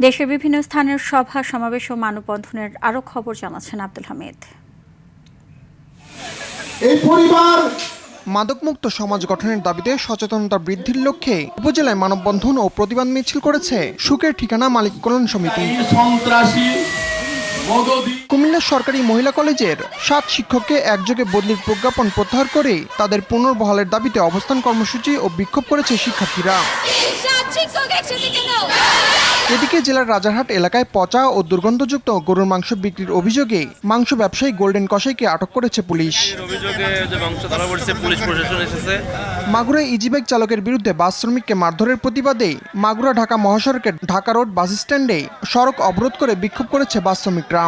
দেশের বিভিন্ন স্থানের সভা সমাবেশ ও মানববন্ধনের আরও খবর জানাচ্ছেন আব্দুল হামিদ। এই পরিবার মাদকমুক্ত সমাজ গঠনের দাবিতে সচেতনতা বৃদ্ধির লক্ষ্যে উপজেলায় মানববন্ধন ও প্রতিবাদ মিছিল করেছে সুখের ঠিকানা মালিক কল্যাণ সমিতি। সন্ত্রাসী কুমিল্লা সরকারি মহিলা কলেজের 7 শিক্ষককে একযোগে বদলির প্রজ্ঞাপন প্রত্যাহার করে তাদের পুনর্বহালের দাবিতে অবস্থান কর্মসূচি ও বিক্ষোভ করেছে শিক্ষার্থীরা। এদিকে জেলার রাজারহাট এলাকায় পচা ও দুর্গন্ধযুক্ত গরুর মাংস বিক্রির অভিযোগে মাংস ব্যবসায়ী গোল্ডেন কসাইকে আটক করেছে পুলিশ। মাগুরা ইজিবাইক চালকের বিরুদ্ধে বাস শ্রমিককে মারধরের প্রতিবাদে মাগুরা ঢাকা মহাসড়কের ঢাকা রোড বাস স্ট্যান্ডে সড়ক অবরোধ করে বিক্ষোভ করেছে বাস শ্রমিকরা।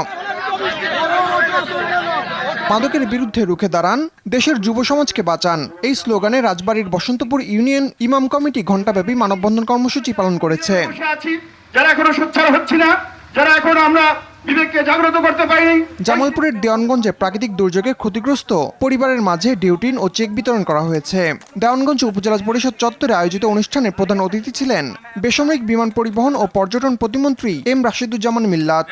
মাদকের বিরুদ্ধে রুখে দাঁড়ান, দেশের যুব সমাজকে বাঁচান, এই স্লোগানে রাজবাড়ীর বসন্তপুর ইউনিয়ন ইমাম কমিটি ঘণ্টাব্যাপী মানববন্ধন কর্মসূচি পালন করেছে। যারা এখনো সোচ্চার হচ্ছে না, যারা এখন আমরা বিবেককে জাগ্রত করতে পারিনি। জামালপুরের দেওয়ানগঞ্জে প্রাকৃতিক দুর্যোগে ক্ষতিগ্রস্ত পরিবারের মাঝে ডিউটিন ও চেক বিতরণ করা হয়েছে। দেওয়ানগঞ্জ উপজেলা পরিষদ চত্বরে আয়োজিত অনুষ্ঠানে প্রধান অতিথি ছিলেন বেসামরিক বিমান পরিবহন ও পর্যটন প্রতিমন্ত্রী এম রাশেদুজ্জামান মিল্লাত।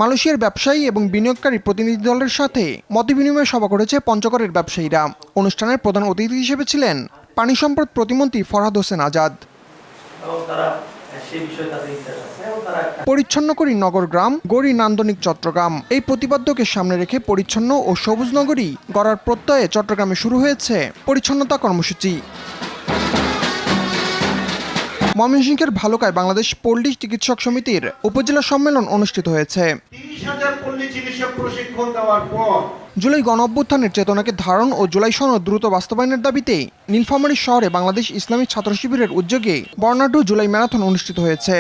মালয়েশিয়ার ব্যবসায়ী এবং বিনিয়োগকারী প্রতিনিধি দলের সাথে মতবিনিময় সভা করেছে পঞ্চগড়ের ব্যবসায়ীরা। অনুষ্ঠানের প্রধান অতিথি হিসেবে ছিলেন পানি সম্পদ প্রতিমন্ত্রী ফরহাদ হোসেন আজাদ। পরিচ্ছন্ন করি নগর গ্রাম, গড়ি নান্দনিক চট্টগ্রাম, এই প্রতিপাদ্যকে সামনে রেখে পরিচ্ছন্ন ও সবুজ নগরী গড়ার প্রত্যয়ে চট্টগ্রামে শুরু হয়েছে পরিচ্ছন্নতা কর্মসূচি। ময়মনসিংহের ভালুকায় বাংলাদেশ পল্লী চিকিৎসক সমিতির উপজেলা সম্মেলন অনুষ্ঠিত হয়েছে। 30,000 পল্লী চিকিৎসক প্রশিক্ষণ দেওয়ার পর জুলাই গণঅভ্যুত্থানের চেতনাকে ধারণ ও জুলাই সনদ দ্রুত বাস্তবায়নের দাবিতে নীলফামারী শহরে বাংলাদেশ ইসলামী ছাত্র শিবিরের উদ্যোগে বর্ণাঢ্য জুলাই ম্যারাথন অনুষ্ঠিত হয়েছে।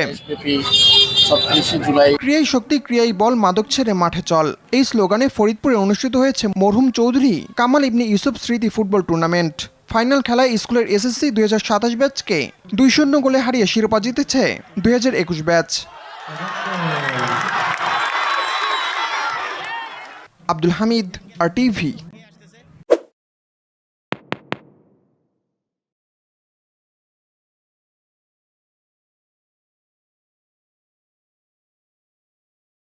ক্রিয়াই শক্তি, ক্রিয়াই বল, মাদক ছেড়ে মাঠে চল, এই স্লোগানে ফরিদপুরে অনুষ্ঠিত হয়েছে মরহুম চৌধুরী কামাল ইবনে ইউসুফ স্মৃতি ফুটবল টুর্নামেন্ট। ফাইনাল খেলায় স্কুলের এসএসসি 2027 ব্যাচকে 2-0 গোলে হারিয়ে শিরোপা জিতেছে 2021 ব্যাচ। আব্দুল হামিদ, RTV।